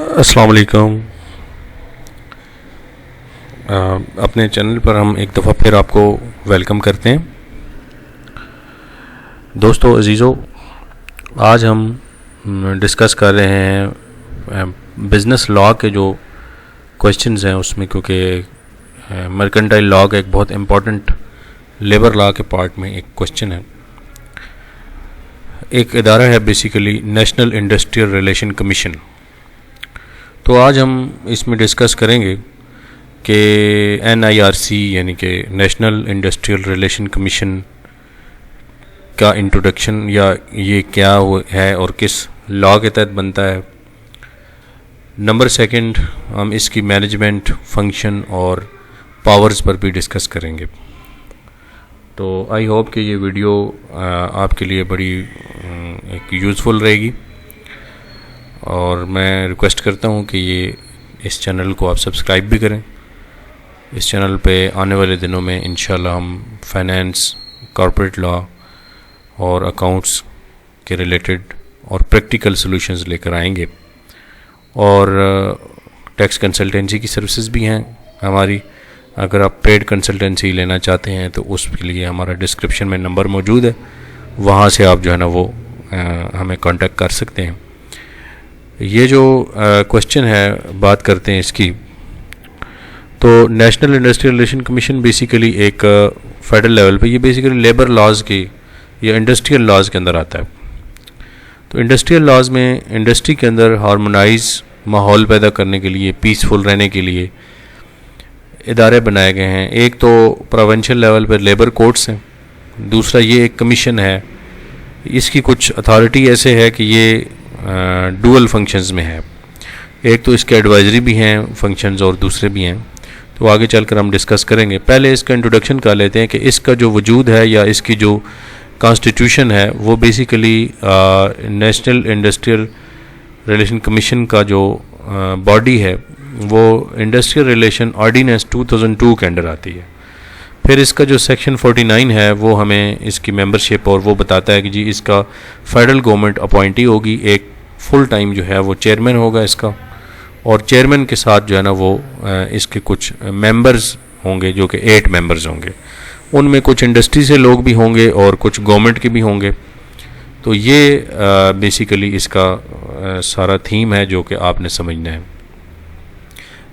अस्सलाम वालेकुम। अपने चैनल पर हम एक दफ़ा फिर आपको वेलकम करते हैं। दोस्तों अजीज़ों, आज हम डिस्कस कर रहे हैं बिज़नेस लॉ के जो क्वेश्चंस हैं उसमें, क्योंकि मर्केंटाइल लॉ का एक बहुत इम्पॉर्टेंट लेबर लॉ के पार्ट में एक क्वेश्चन है। एक इदारा है basically national industrial relation commission. तो आज हम इसमें डिस्कस करेंगे कि NIRC यानी कि नेशनल इंडस्ट्रियल रिलेशन कमीशन का इंट्रोडक्शन या ये क्या है और किस लॉ के तहत बनता है। नंबर सेकंड, हम इसकी मैनेजमेंट फंक्शन और पावर्स पर भी डिस्कस करेंगे। तो आई होप कि ये वीडियो आपके लिए बड़ी एक यूज़फुल रहेगी और मैं रिक्वेस्ट करता हूँ कि ये इस चैनल को आप सब्सक्राइब भी करें। इस चैनल पे आने वाले दिनों में इंशाल्लाह हम फाइनेंस, कॉर्पोरेट लॉ और अकाउंट्स के रिलेटेड और प्रैक्टिकल सॉल्यूशंस लेकर आएंगे। और टैक्स कंसल्टेंसी की सर्विसेज भी हैं हमारी। अगर आप पेड कंसल्टेंसी लेना चाहते हैं तो उसके लिए हमारा डिस्क्रिप्शन में नंबर मौजूद है, वहाँ से आप जो है ना वो हमें कांटेक्ट कर सकते हैं। ये जो क्वेश्चन है बात करते हैं इसकी, तो national industrial relation commission basically एक फेडरल लेवल पे, ये बेसिकली लेबर लॉज की या इंडस्ट्रियल लॉज के अंदर आता है। तो इंडस्ट्रियल लॉज में इंडस्ट्री के अंदर हार्मोनाइज माहौल पैदा करने के लिए, पीसफुल रहने के लिए इदारे बनाए गए हैं। एक तो प्रोविंशियल लेवल पर लेबर कोर्ट्स हैं, दूसरा ये एक कमीशन है। इसकी कुछ अथॉरिटी ऐसे है कि ये डुअल फंक्शंस में है। एक तो इसके एडवाइजरी भी हैं फंक्शंस और दूसरे भी हैं, तो आगे चलकर हम डिस्कस करेंगे। पहले इसका इंट्रोडक्शन कर लेते हैं कि इसका जो वजूद है या इसकी जो कॉन्स्टिट्यूशन है वो basically national industrial relation commission का जो बॉडी है वो इंडस्ट्रियल रिलेशन ऑर्डिनेंस 2002 के अंडर आती है। फिर इसका जो सेक्शन 49 है वो हमें इसकी मेंबरशिप और वो बताता है कि जी इसका फेडरल गवर्नमेंट अपॉइंटी होगी, एक फुल टाइम जो है वो चेयरमैन होगा इसका, और चेयरमैन के साथ जो है ना वो इसके कुछ मेंबर्स होंगे जो कि 8 मेंबर्स होंगे। उनमें कुछ इंडस्ट्री से लोग भी होंगे और कुछ गवर्नमेंट के भी होंगे। तो ये बेसिकली इसका सारा थीम है जो कि आपने समझना है।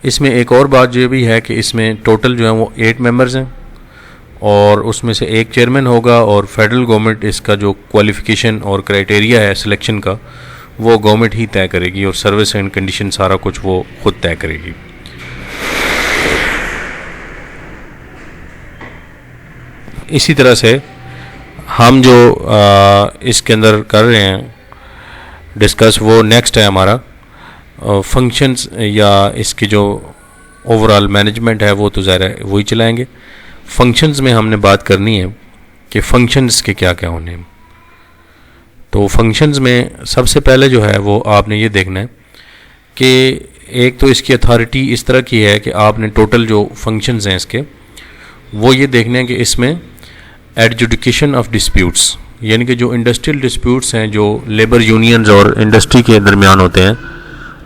इसमें एक और बात ये भी है कि इसमें टोटल जो है वो 8 मेंबर्स हैं और उसमें से एक चेयरमैन होगा, और फेडरल गवर्नमेंट इसका जो क्वालिफ़िकेशन और क्राइटेरिया है सिलेक्शन का वो गवर्नमेंट ही तय करेगी, और सर्विस एंड कंडीशन सारा कुछ वो खुद तय करेगी। इसी तरह से हम जो इसके अंदर कर रहे हैं डिस्कस, वो नेक्स्ट है हमारा फंक्शंस या इसकी जो ओवरऑल मैनेजमेंट है वो तो ज़ाहिर है वही चलाएंगे। फंक्शंस में हमने बात करनी है कि फंक्शंस के क्या क्या होने हैं। तो फंक्शंस में सबसे पहले जो है वो आपने ये देखना है कि एक तो इसकी अथॉरिटी इस तरह की है कि आपने टोटल जो फंक्शंस हैं इसके वो ये देखने हैं कि इसमें एडजुडिकेशन ऑफ डिस्प्यूट्स, यानी कि जो इंडस्ट्रियल डिस्प्यूट्स हैं जो लेबर यूनियंस और इंडस्ट्री के दरमियान होते हैं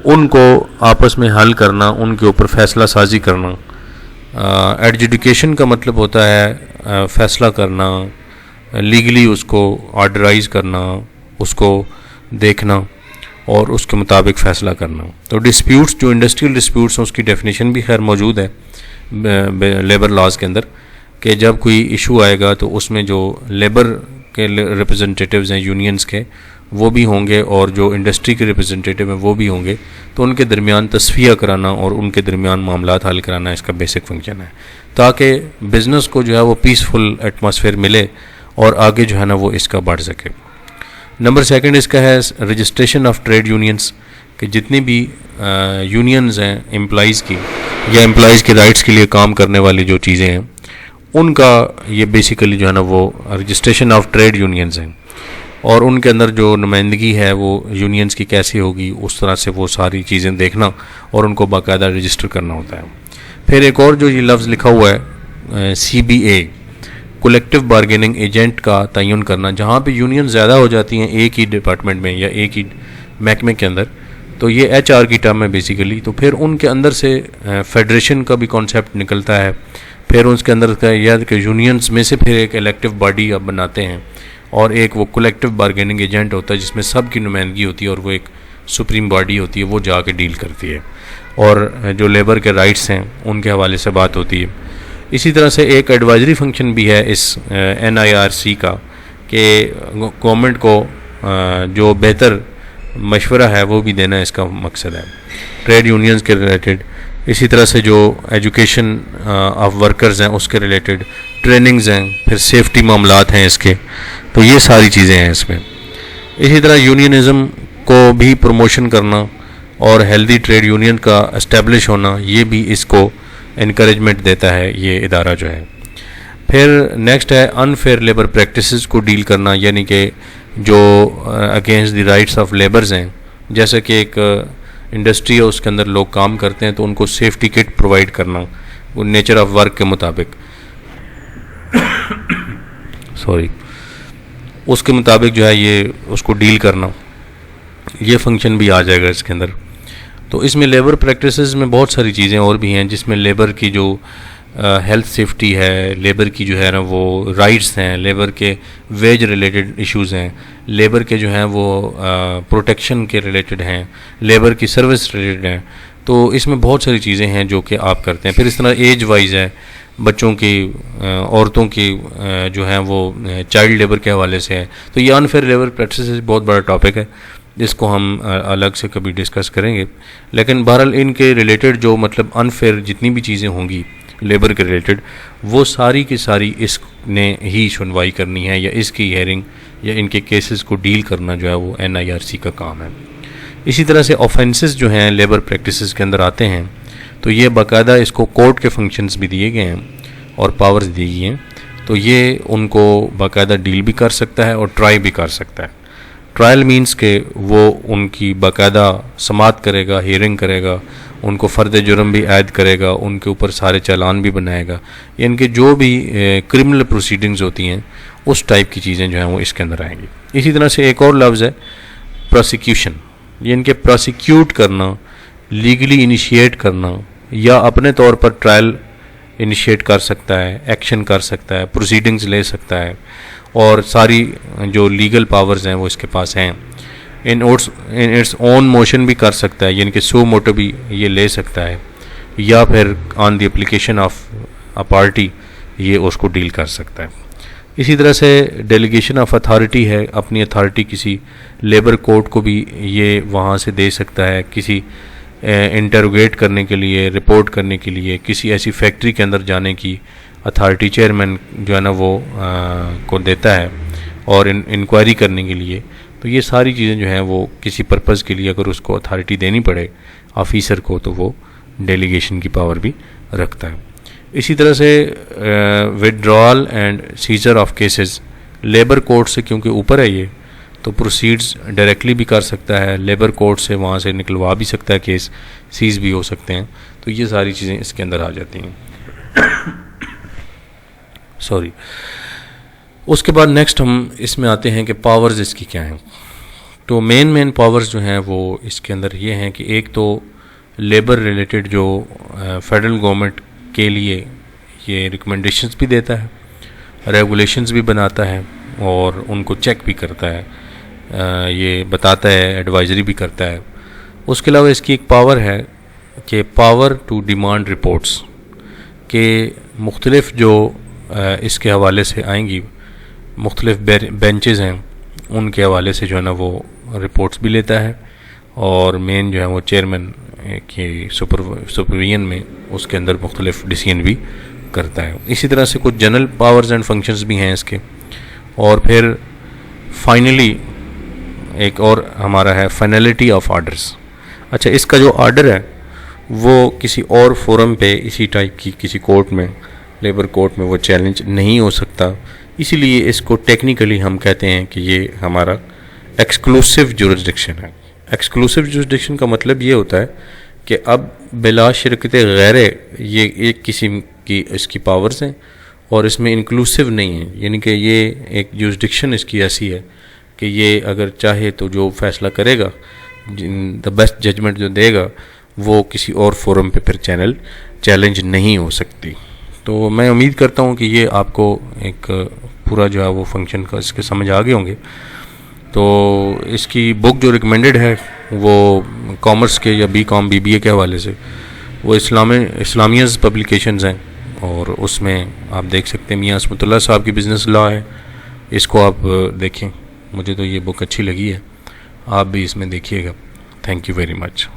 उनको आपस में हल करना, उनके ऊपर फैसला साजी करना। एडजुडिकेशन का मतलब होता है फैसला करना, लीगली उसको ऑर्डराइज करना, उसको देखना और उसके मुताबिक फ़ैसला करना। तो डिस्प्यूट्स, जो इंडस्ट्रियल डिस्प्यूट्स हैं उसकी डेफिनेशन भी खैर मौजूद है लेबर लॉज के अंदर, कि जब कोई इशू आएगा तो उसमें जो लेबर के रिप्रेजेंटेटिव्स हैं यूनियंस के वो भी होंगे और जो इंडस्ट्री के रिप्रेजेंटेटिव हैं वो भी होंगे। तो उनके दरमियान तस्फिया कराना और उनके दरमियान मामलात हल कराना इसका बेसिक फंक्शन है, ताकि बिज़नेस को जो है वो पीसफुल एटमॉस्फेयर मिले और आगे जो है ना वो इसका बढ़ सके। नंबर सेकंड इसका है रजिस्ट्रेशन ऑफ ट्रेड यूनियंस, कि जितनी भी यूनियंस हैं एम्प्लॉइज़ की या एम्प्लॉइज़ के राइट्स के लिए काम करने वाली जो चीज़ें हैं उनका ये बेसिकली जो है ना वो रजिस्ट्रेशन ऑफ ट्रेड यूनियंस हैं, और उनके अंदर जो नुमाइंदगी है वो यूनियंस की कैसी होगी उस तरह से वो सारी चीज़ें देखना और उनको बाकायदा रजिस्टर करना होता है। फिर एक और जो ये लफ्ज़ लिखा हुआ है CBA, कलेक्टिव बार्गेनिंग एजेंट का तयन करना, जहाँ पे यूनियन ज़्यादा हो जाती हैं एक ही डिपार्टमेंट में या एक ही महकमे के अंदर, तो ये HR की टर्म है बेसिकली। तो फिर उनके अंदर से फेडरेशन का भी कॉन्सेप्ट निकलता है, फिर उसके अंदर का यह कि यूनियंस में से फिर एक इलेक्टिव बॉडी आप बनाते हैं, और एक वो कलेक्टिव बार्गेनिंग एजेंट होता है जिसमें सब की नुमाइंदगी होती है, और वो एक सुप्रीम बॉडी होती है, वो जाके डील करती है, और जो लेबर के राइट्स हैं उनके हवाले से बात होती है। इसी तरह से एक एडवाइजरी फंक्शन भी है इस NIRC का, कि गवर्नमेंट को जो बेहतर मशवरा है वो भी देना इसका मकसद है, ट्रेड यूनियंस के रिलेटेड। इसी तरह से जो एजुकेशन ऑफ वर्कर्स हैं उसके रिलेटेड, ट्रेनिंग्स हैं, फिर सेफ्टी मामलात हैं इसके, तो ये सारी चीज़ें हैं इसमें। इसी तरह यूनियनिज़म को भी प्रमोशन करना और हेल्दी ट्रेड यूनियन का इस्टेब्लिश होना, ये भी इसको इनकरेजमेंट देता है ये इदारा जो है। फिर नेक्स्ट है अनफेयर लेबर प्रैक्टिसेस को डील करना, यानी कि जो against the rights of labours हैं, जैसे कि एक इंडस्ट्री है उसके अंदर लोग काम करते हैं तो उनको सेफ्टी किट प्रोवाइड करना वो नेचर ऑफ वर्क के मुताबिक उसके मुताबिक जो है ये उसको डील करना, ये फंक्शन भी आ जाएगा इसके अंदर। तो इसमें लेबर प्रैक्टिसेस में बहुत सारी चीज़ें और भी हैं, जिसमें लेबर की जो हेल्थ सेफ्टी है, लेबर की जो है ना वो राइट्स हैं, लेबर के वेज रिलेटेड इश्यूज़ हैं, लेबर के जो हैं वो प्रोटेक्शन के रिलेटेड हैं, लेबर की सर्विस रिलेटेड हैं। तो इसमें बहुत सारी चीज़ें हैं जो कि आप करते हैं। फिर इस तरह एज वाइज है, बच्चों की, औरतों की जो हैं वो चाइल्ड लेबर के हवाले से है। तो ये अनफेयर लेबर प्रैक्टिसेस बहुत बड़ा टॉपिक है, इसको हम अलग से कभी डिस्कस करेंगे। लेकिन बहरहाल इनके रिलेटेड जो मतलब अनफेयर जितनी भी चीज़ें होंगी लेबर के रिलेटेड, वो सारी की सारी इसने ही सुनवाई करनी है, या इसकी हेयरिंग या इनके केसेस को डील करना जो है वो NIRC का काम है। इसी तरह से ऑफेंसेस जो हैं लेबर प्रैक्टिसेस के अंदर आते हैं, तो ये बाकायदा इसको कोर्ट के फंक्शंस भी दिए गए हैं और पावर्स दी गई हैं, तो ये उनको बाकायदा डील भी कर सकता है और ट्राई भी कर सकता है। ट्रायल मीन्स के वो उनकी बाकायदा समाअत करेगा, हियरिंग करेगा, उनको फ़र्द जुर्म भी ऐड करेगा, उनके ऊपर सारे चालान भी बनाएगा, या इनके जो भी क्रिमिनल प्रोसीडिंग्स होती हैं उस टाइप की चीज़ें जो हैं वो इसके अंदर आएंगी। इसी तरह से एक और लफ्ज़ है प्रोसिक्यूशन, ये इनके प्रोसिक्यूट करना, लीगली इनिशिएट करना, या अपने तौर पर ट्रायल इनिशिएट कर सकता है, एक्शन कर सकता है, प्रोसीडिंग्स ले सकता है, और सारी जो लीगल पावर्स हैं वो इसके पास हैं। इन इट्स ओन मोशन भी कर सकता है, यानी कि सो मोटो भी ये ले सकता है, या फिर on the application of a party ये उसको डील कर सकता है। इसी तरह से डेलीगेशन ऑफ अथॉरिटी है, अपनी अथॉरिटी किसी लेबर कोर्ट को भी ये वहाँ से दे सकता है, किसी इंटरोगेट करने के लिए, रिपोर्ट करने के लिए, किसी ऐसी फैक्ट्री के अंदर जाने की अथॉरिटी चेयरमैन जो है ना वो को देता है, और इंक्वायरी करने के लिए। तो ये सारी चीज़ें जो हैं वो किसी पर्पज़ के लिए अगर उसको अथॉरिटी देनी पड़े ऑफिसर को, तो वो डेलीगेशन की पावर भी रखता है। इसी तरह से withdrawal and seizure of cases, labour court से क्योंकि ऊपर है ये, तो प्रोसीड्स डायरेक्टली भी कर सकता है, लेबर कोर्ट से वहाँ से निकलवा भी सकता है, केस सीज भी हो सकते हैं। तो ये सारी चीज़ें इसके अंदर आ जाती हैं। उसके बाद नेक्स्ट हम इसमें आते हैं कि पावर्स इसकी क्या हैं। तो मेन पावर्स जो हैं वो इसके अंदर ये हैं कि एक तो लेबर रिलेटेड जो फेडरल गवर्नमेंट के लिए ये रिकमेंडेशंस भी देता है, रेगुलेशंस भी बनाता है, और उनको चेक भी करता है, ये बताता है, एडवाइजरी भी करता है। उसके अलावा इसकी एक पावर है कि पावर टू डिमांड रिपोर्ट्स के मुख्तलिफ जो इसके हवाले से आएंगी, मुख्तलिफ बेंचेस हैं उनके हवाले से जो है ना वो रिपोर्ट्स भी लेता है, और मेन जो है वो चेयरमैन के सुपरविजन में उसके अंदर मुख्तलिफ डिसीजन भी करता है। इसी तरह से कुछ जनरल पावर्स एंड फंक्शंस भी हैं इसके। और फिर फाइनली एक और हमारा है फाइनलिटी ऑफ ऑर्डर्स। अच्छा, इसका जो ऑर्डर है वो किसी और फोरम पे इसी टाइप की किसी कोर्ट में, लेबर कोर्ट में वो चैलेंज नहीं हो सकता, इसीलिए इसको टेक्निकली हम कहते हैं कि ये हमारा एक्सक्लूसिव जुरिस्डिक्शन है। एक्सक्लूसिव जुरिस्डिक्शन का मतलब ये होता है कि अब बिला शिरकत गैरे ये एक किस्म की इसकी पावर्स हैं और इसमें इंक्लूसिव नहीं है, यानी कि ये एक जुरिस्डिक्शन इसकी ऐसी है कि ये अगर चाहे तो जो फैसला करेगा द बेस्ट जजमेंट जो देगा वो किसी और फोरम पे फिर चैलेंज नहीं हो सकती। तो मैं उम्मीद करता हूँ कि ये आपको एक पूरा जो है वो फंक्शन का इसके समझ आ गए होंगे। तो इसकी बुक जो रिकमेंडेड है वो कॉमर्स के या BCom BBA के हवाले से वो इस्लामियस पब्लिकेशंस हैं, और उसमें आप देख सकते हैं मियां असमतुल्लाह साहब की बिज़नेस लॉ है, इसको आप देखें। मुझे तो ये बुक अच्छी लगी है, आप भी इसमें देखिएगा। Thank you very much.